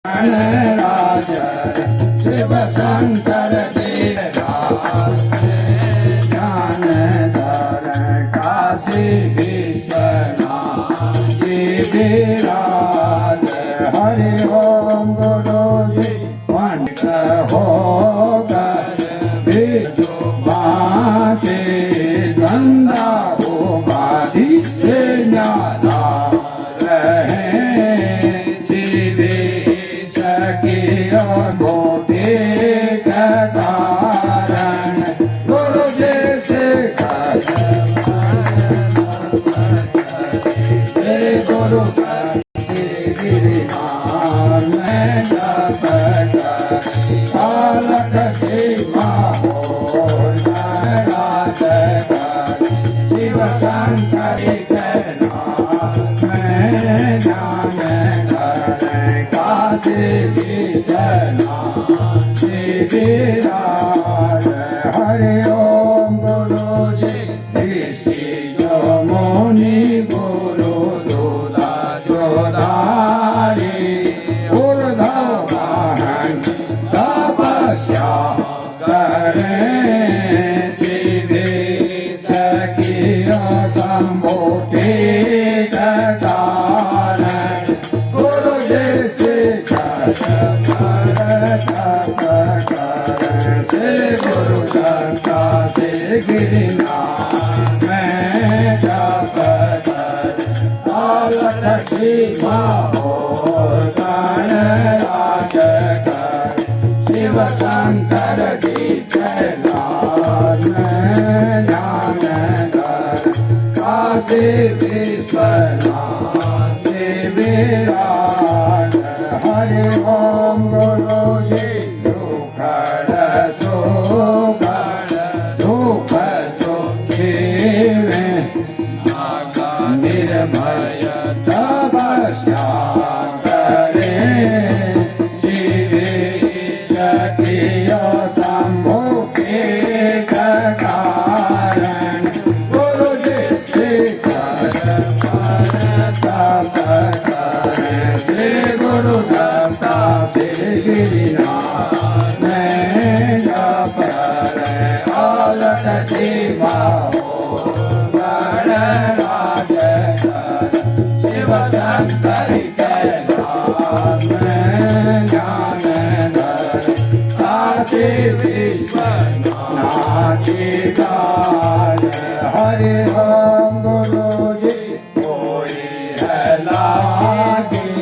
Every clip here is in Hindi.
गणराज शिव शंकर ज्ञान धर काशी विश्वनाथ विराज हरि ओम गुरु जी पंडित हो कर बिजु बाके गंगा हो बाधी से न्यारा रहे गोटे का कारण गुरु जैसे गुरु गिरिमान में पालक की राज शिव शंकर के नाम में ज्ञान काशी विश्वनाथ विराज हरि ओम गुरु जी ऋषि जो मुनि गुरु दूधा जोधारी उर्धव वाहन तपस्या करें शिवे सखियो संभोटे कारण गुरु जैसे गुरु दत्ता से गिरिनाथ में जप पालक की गणराज कर शिव शंकर जी कैलाश में ज्ञान धर काशी विश्वनाथ विराज हरि ओम गुरु जी निर्भय तपस्या करे शिवे सखियो शंभु के कारण गुरु जैसे श्री गुरु दत्ता से गिरिनाथ में जप आलक की गणराज शिव शंकर कैलाश में ज्ञान धर काशी विश्वनाथ विराज हरि ओम गुरु जी कोई है लागी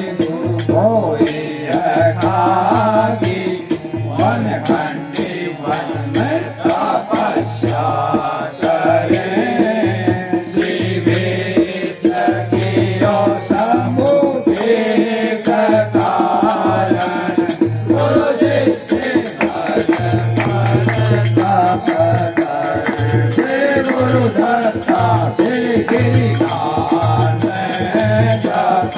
कोई है खागी वन खंडी वन में तपस्या गुरु दत्ता से गिरिनाथ में जप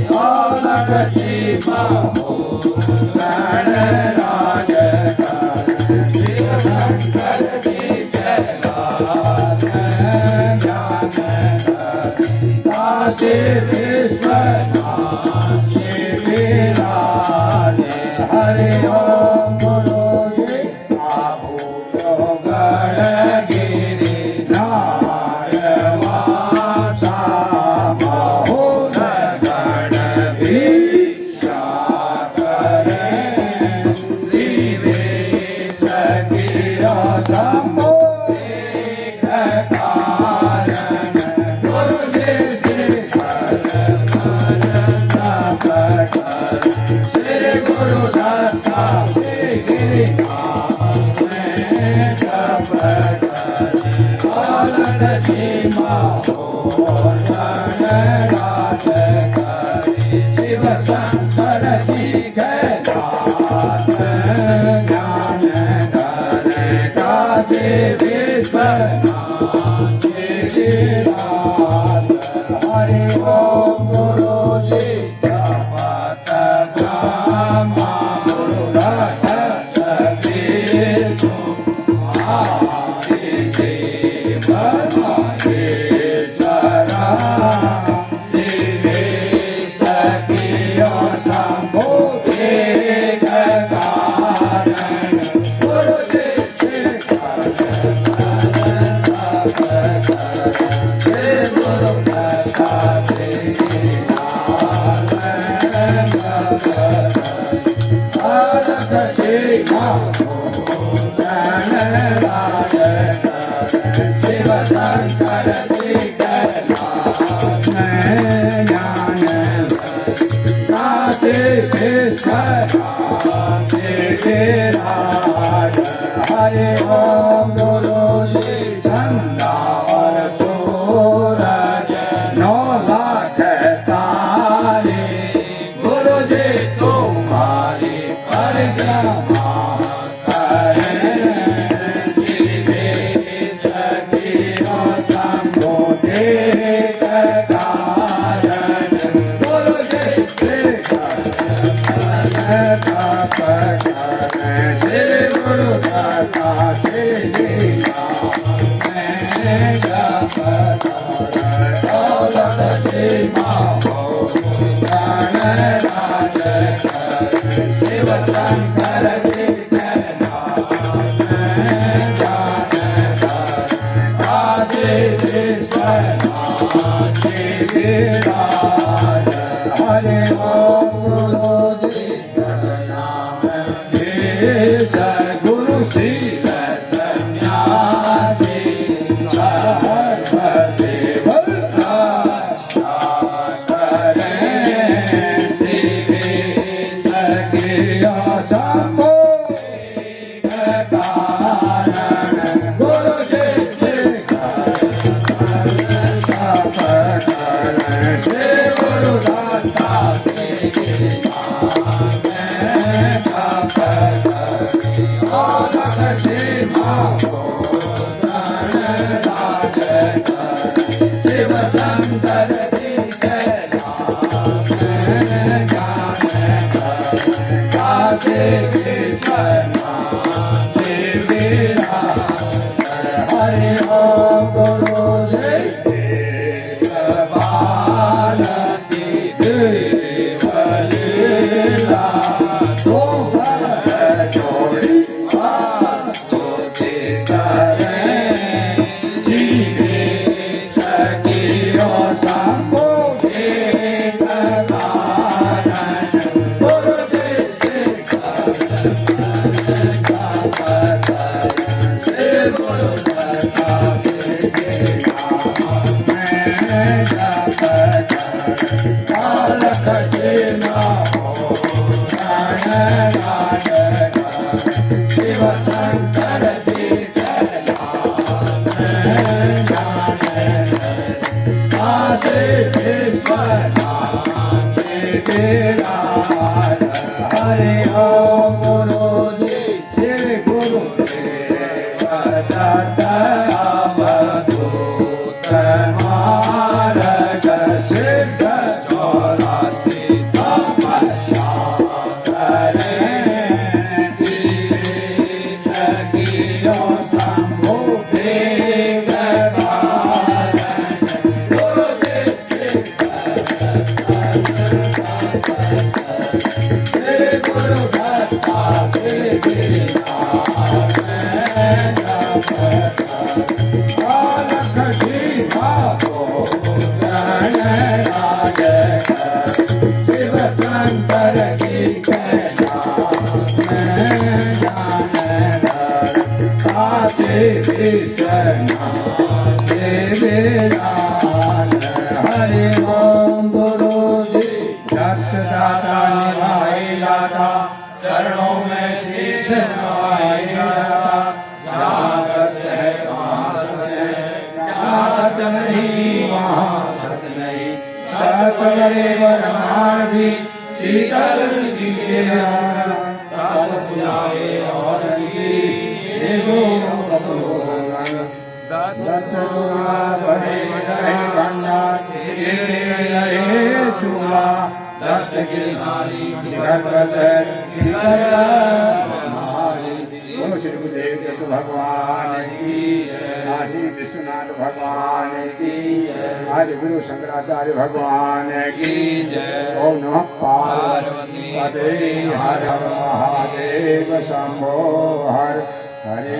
पालक की गणराज कर शिव शंकर जी कैलाश में ज्ञान धर काशी विश्वनाथ विराज हरि ओम गुरु जी गुरु दत्ता से गिरिनाथ में जप पालक की गणराज कर शिव शंकर जी कैलाश ज्ञान धर काशी विश्वनाथ विराज हरि ओम गुरु जी Sam शिव शंकर जी कैलाश में ज्ञान काशी विश्वनाथ गिरिराज हरि ओम गुरु श्री चंदा और सूरज 9 लाख तारे गुरु जी तुम्हारी परिक्रमा शिव शंकर जी काशी विश्वनाथ गिरिराज हरि ओम गुरु जी दशनाम देश गुरु शील सन्यासी सर्वदेव रक्षा करें शिवे सखिया शंभो कारण गुरु जी से गुरु दाता शिव शंकर जी कैलाश में ज्ञान काशी विश्वनाथ गिरिराज हरि ओम गुरु जी देवबालकी देवलीला तुम जोड़ी स्तुति करें जीवे सखियो शंभो कारण गुरु जी से गुरु दत्ता कालक जी शिव शंकर जी काशी विश्वनाथ गिरिराज हरि ओम गुरु जी श्री गुरु देव दत्त अवधूत मार्ग सिद्ध 84 तपस्या करें शिवे सखियो शंभो वेग कारण गुरु जी से गुरु दत्ता कालक जी शिव शंकर जी कैलाश में ज्ञान काशी विश्वनाथ गिरिराज हरि ओम गुरु जी दत्त दाता निभाई दाता चरणों में शीश नवाई दाता जागत है वहाँ सत है जागत नहीं वहाँ सत नहीं तप करे वरमान भी शीतल जी के तप पुजाए और देवो दत्त बड़े भंडा चूला दत्त गिरनारी श्री गुरुदेव दत्त भगवान की काशी विश्वनाथ भगवान की आदि गुरु शंकराचार्य भगवान की ओम नमः पार्वती पते हर महादेव शंभो हर हरि